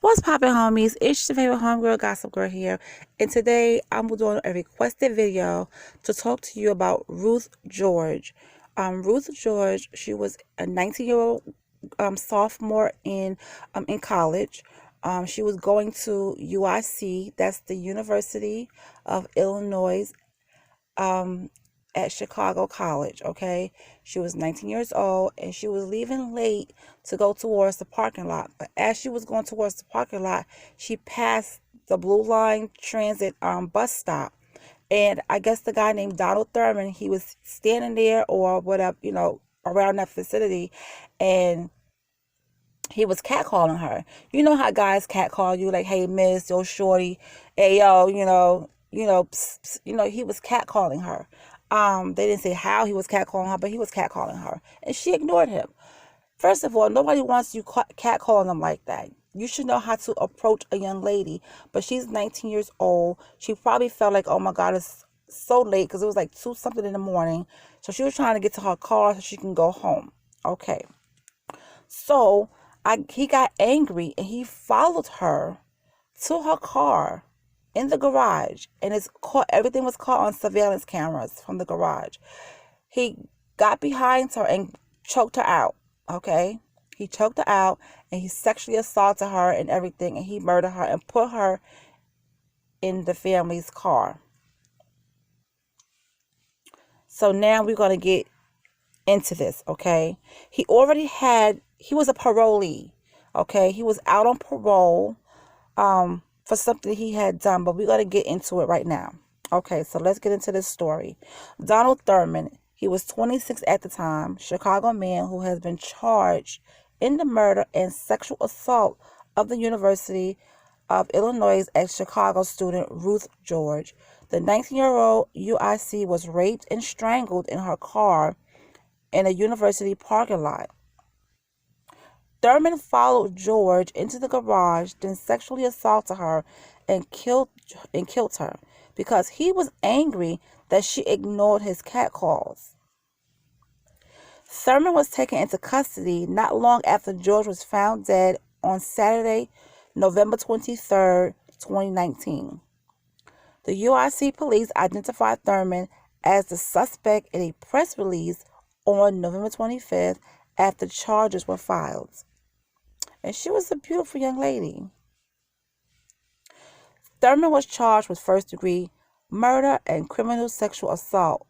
What's poppin', homies? It's your favorite homegirl, Gossip Girl here, and today I'm doing a requested video to talk to you about Ruth George. Ruth George, she was a 19-year-old sophomore in college. She was going to UIC, that's the University of Illinois, um, at Chicago College, okay? She was 19 years old and she was leaving late to go towards the parking lot. But as she was going towards the parking lot, she passed the Blue Line Transit bus stop. And I guess the guy named Donald Thurman, he was standing there or whatever, around that vicinity, and he was catcalling her. You know how guys catcall you, like, "Hey, miss, yo, shorty, hey, yo," pss, pss, he was catcalling her. They didn't say how he was catcalling her, but he was catcalling her, and she ignored him. First of all, nobody wants you catcalling them like that. You should know how to approach a young lady, but she's 19 years old. She probably felt like, oh my God, it's so late because it was like 2 something in the morning. So she was trying to get to her car so she can go home. Okay. So he got angry and he followed her to her car in the garage, and everything was caught on surveillance cameras from the garage. He got behind her and choked her out. Okay, he choked her out and he sexually assaulted her and everything, and he murdered her and put her in the family's car. So now we're going to get into this, okay? He was a parolee, okay? He was out on parole for something he had done, but we're going to get into it right now. Okay, so let's get into this story. Donald Thurman, he was 26 at the time, Chicago man who has been charged in the murder and sexual assault of the University of Illinois ex Chicago student Ruth George. The 19-year-old UIC was raped and strangled in her car in a university parking lot. Thurman followed George into the garage, then sexually assaulted her and killed her because he was angry that she ignored his catcalls. Thurman was taken into custody not long after George was found dead on Saturday, November 23rd, 2019. The UIC police identified Thurman as the suspect in a press release on November 25th after charges were filed. And she was a beautiful young lady. Thurman was charged with first-degree murder and criminal sexual assault.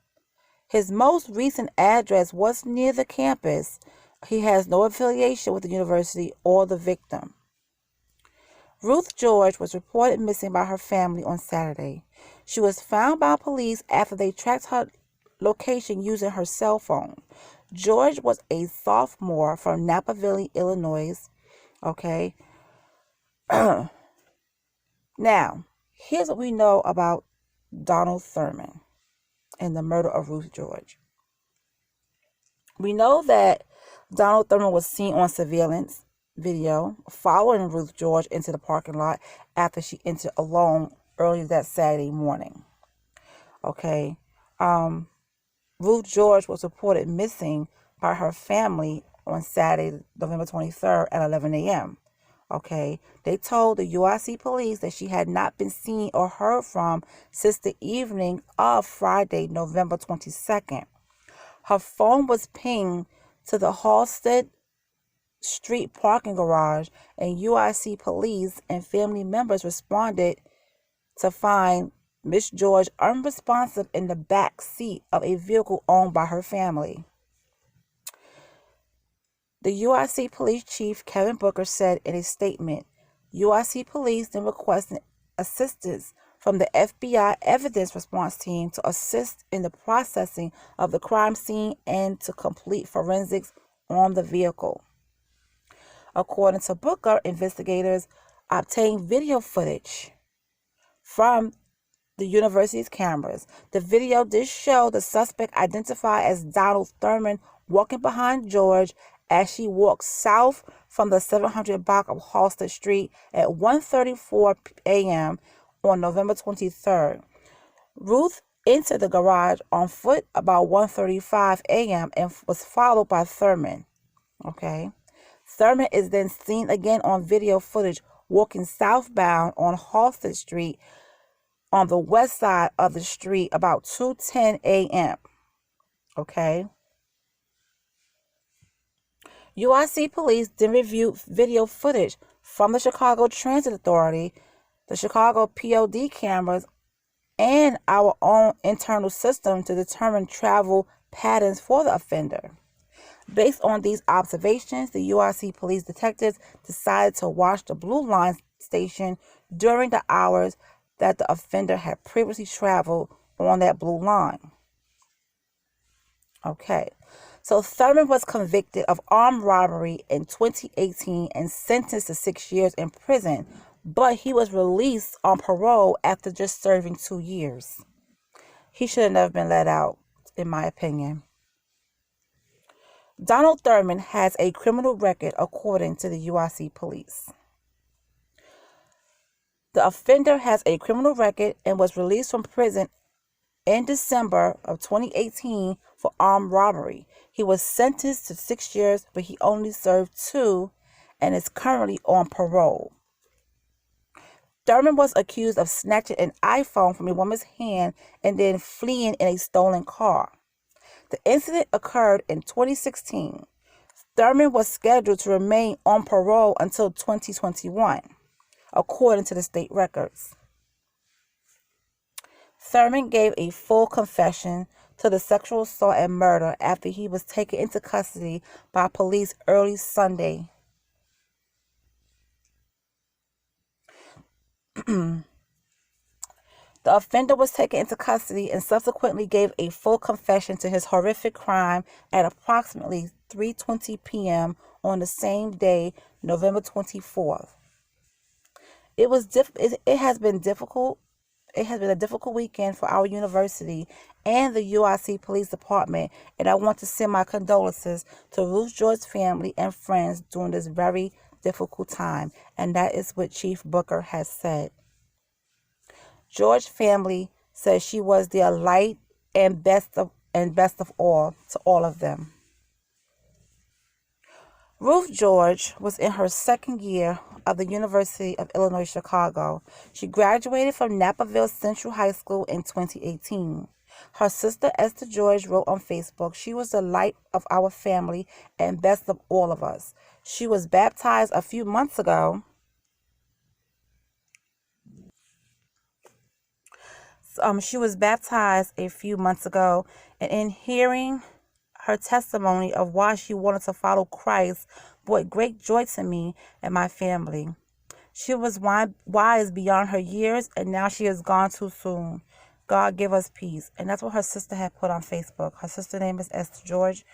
His most recent address was near the campus. He has no affiliation with the university or the victim. Ruth George was reported missing by her family on Saturday. She was found by police after they tracked her location using her cell phone. George was a sophomore from Napa Valley, Illinois. Okay. Now, here's what we know about Donald Thurman and the murder of Ruth George. We know that Donald Thurman was seen on surveillance video following Ruth George into the parking lot after she entered alone early that Saturday morning. Okay. Ruth George was reported missing by her family on Saturday, November 23rd at 11 a.m. Okay. They told the UIC police that she had not been seen or heard from since the evening of Friday, November 22nd. Her phone was pinged to the Halsted Street parking garage, and UIC police and family members responded to find Miss George unresponsive in the back seat of a vehicle owned by her family. The UIC police chief, Kevin Booker, said in a statement, UIC police then requested assistance from the FBI evidence response team to assist in the processing of the crime scene and to complete forensics on the vehicle. According to Booker, investigators obtained video footage from the university's cameras. The video did show the suspect identified as Donald Thurman walking behind George as she walked south from the 700 block of Halsted Street at 1:34 a.m. on November 23rd. Ruth entered the garage on foot about 1:35 a.m. and was followed by Thurman. Okay. Thurman is then seen again on video footage walking southbound on Halsted Street on the west side of the street about 2:10 a.m. Okay. UIC police then reviewed video footage from the Chicago Transit Authority, the Chicago POD cameras, and our own internal system to determine travel patterns for the offender. Based on these observations, the UIC police detectives decided to watch the Blue Line station during the hours that the offender had previously traveled on that Blue Line. Okay, so Thurman was convicted of armed robbery in 2018 and sentenced to 6 years in prison, but he was released on parole after just serving 2 years. He should have never been let out, in my opinion. Donald Thurman has a criminal record according to the UIC police. The offender has a criminal record and was released from prison in December of 2018 for armed robbery. He was sentenced to 6 years, but he only served 2 and is currently on parole. Thurman was accused of snatching an iPhone from a woman's hand and then fleeing in a stolen car. The incident occurred in 2016. Thurman was scheduled to remain on parole until 2021, according to the state records. Thurman gave a full confession to the sexual assault and murder after he was taken into custody by police early Sunday. The offender was taken into custody and subsequently gave a full confession to his horrific crime at approximately 3:20 p.m. on the same day, November 24th. It has been difficult. It has been a difficult weekend for our university and the UIC Police Department, and I want to send my condolences to Ruth George's family and friends during this very difficult time, and that is what Chief Booker has said. George family says she was their light and best of all to all of them. Ruth George was in her second year of the University of Illinois Chicago. She graduated from Naperville Central High School in 2018. Her sister Esther George wrote on Facebook, "She was the light of our family and best of all of us. She was baptized a few months ago." She was baptized a few months ago, and in hearing her testimony of why she wanted to follow Christ brought great joy to me and my family. She was wise beyond her years, and now she is gone too soon. God give us peace. And that's what her sister had put on Facebook. Her sister's name is Esther George.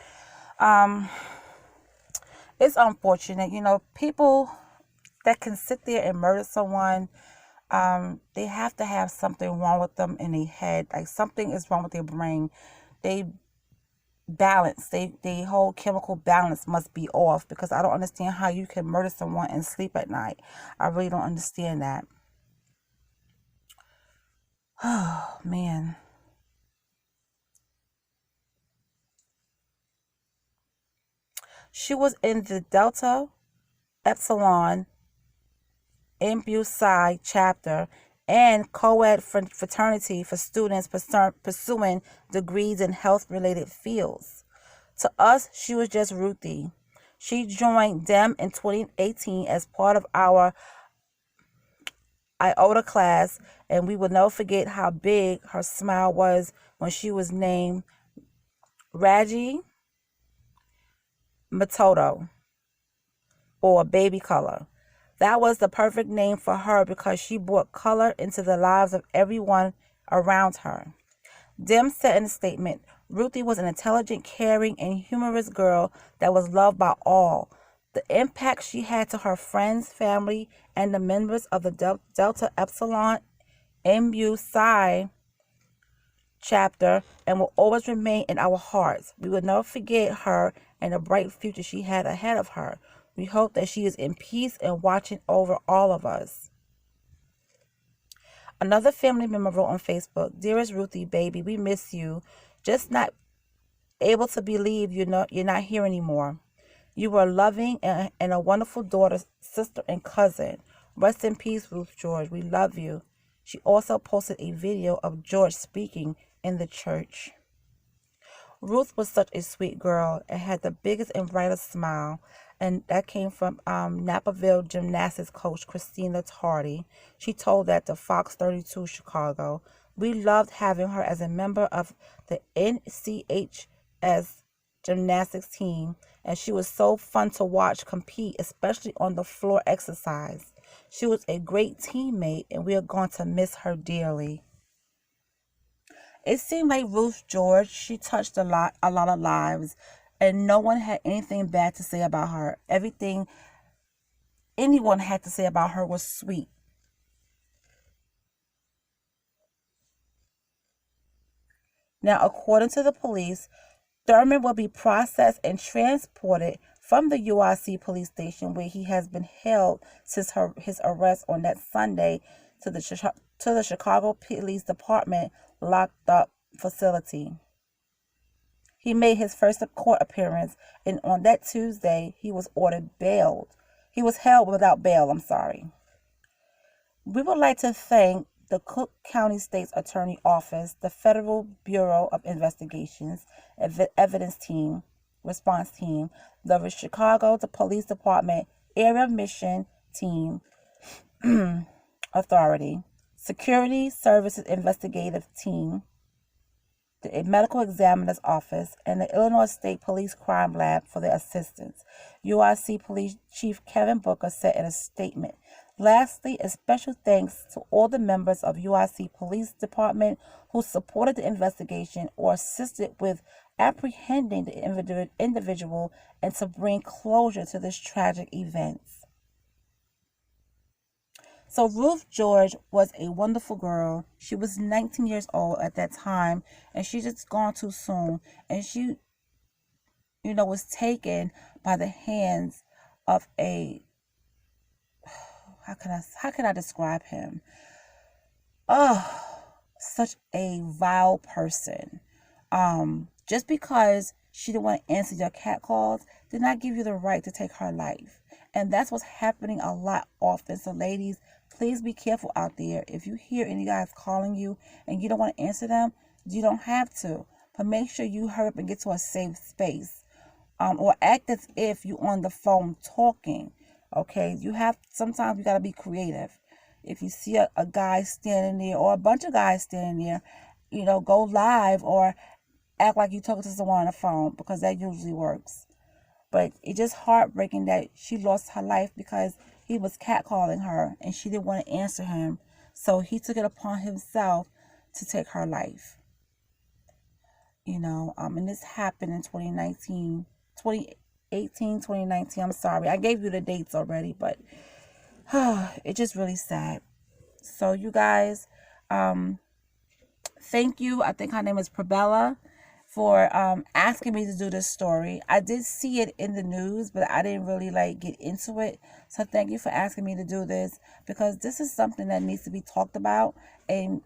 It's unfortunate, people that can sit there and murder someone. They have to have something wrong with them in their head. Like something is wrong with their brain. They whole chemical balance must be off, because I don't understand how you can murder someone and sleep at night. I really don't understand that. Oh, man. She was in the Delta Epsilon Mu Psi chapter and co-ed fraternity for students pursuing degrees in health-related fields. To us, she was just Ruthie. She joined them in 2018 as part of our Iota class, and we will never forget how big her smile was when she was named Raji Matoto, or Baby Color. That was the perfect name for her because she brought color into the lives of everyone around her. Dim said in a statement, "Ruthie was an intelligent, caring, and humorous girl that was loved by all. The impact she had to her friends, family, and the members of the Delta Epsilon Mu Psi chapter and will always remain in our hearts. We will never forget her and the bright future she had ahead of her. We hope that she is in peace and watching over all of us." Another family member wrote on Facebook, "Dearest Ruthie, baby, we miss you. Just not able to believe you're not here anymore. You were loving and a wonderful daughter, sister, and cousin. Rest in peace, Ruth George. We love you. She also posted a video of George speaking in the church. Ruth was such a sweet girl and had the biggest and brightest smile, and that came from Napperville gymnastics coach Christina Tardy. She told that to Fox 32 Chicago. We loved having her as a member of the NCHS gymnastics team, and she was so fun to watch compete, especially on the floor exercise. She was a great teammate, and we are going to miss her dearly. It seemed like Ruth George, she touched a lot of lives, and no one had anything bad to say about her. Everything anyone had to say about her was sweet. Now, according to the police, Thurman will be processed and transported from the UIC police station where he has been held since his arrest on that Sunday to the Chicago Police Department locked up facility. He made his first court appearance, and on that Tuesday, he was ordered bailed. He was held without bail, I'm sorry. We would like to thank the Cook County State's Attorney Office, the Federal Bureau of Investigations, Evidence Team, Response Team, the Chicago Police Department Area Mission Team, Authority, Security Services Investigative Team, the Medical Examiner's Office, and the Illinois State Police Crime Lab for their assistance. UIC Police Chief Kevin Booker said in a statement. Lastly, a special thanks to all the members of UIC Police Department who supported the investigation or assisted with apprehending the individual and to bring closure to this tragic event. So Ruth George was a wonderful girl. She was 19 years old at that time, and she just gone too soon. And she, was taken by the hands of a, how can I describe him? Oh, such a vile person. Just because she didn't want to answer your cat calls did not give you the right to take her life. And that's what's happening a lot often. So ladies, please be careful out there. If you hear any guys calling you and you don't want to answer them, you don't have to. But make sure you hurry up and get to a safe space. Or act as if you're on the phone talking. Okay? Sometimes you got to be creative. If you see a guy standing there or a bunch of guys standing there, go live or act like you're talking to someone on the phone, because that usually works. But it's just heartbreaking that she lost her life because he was catcalling her and she didn't want to answer him. So he took it upon himself to take her life. And this happened in 2018, 2019. I'm sorry. I gave you the dates already, but it's just really sad. So you guys, thank you. I think her name is Prabella, for asking me to do this story. I did see it in the news, but I didn't really get into it. So thank you for asking me to do this, because this is something that needs to be talked about, and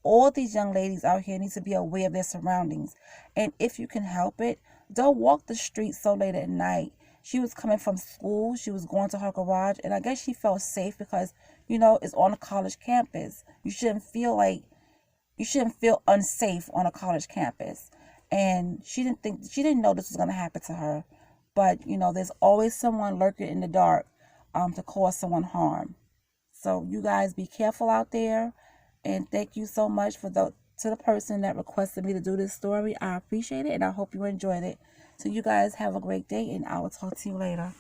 all these young ladies out here need to be aware of their surroundings. And if you can help it, don't walk the streets so late at night. She was coming from school. She was going to her garage, and I guess she felt safe because, it's on a college campus. You shouldn't feel unsafe on a college campus. And she didn't know this was going to happen to her. But, there's always someone lurking in the dark to cause someone harm. So you guys be careful out there. And thank you so much to the person that requested me to do this story. I appreciate it, and I hope you enjoyed it. So you guys have a great day, and I will talk to you later.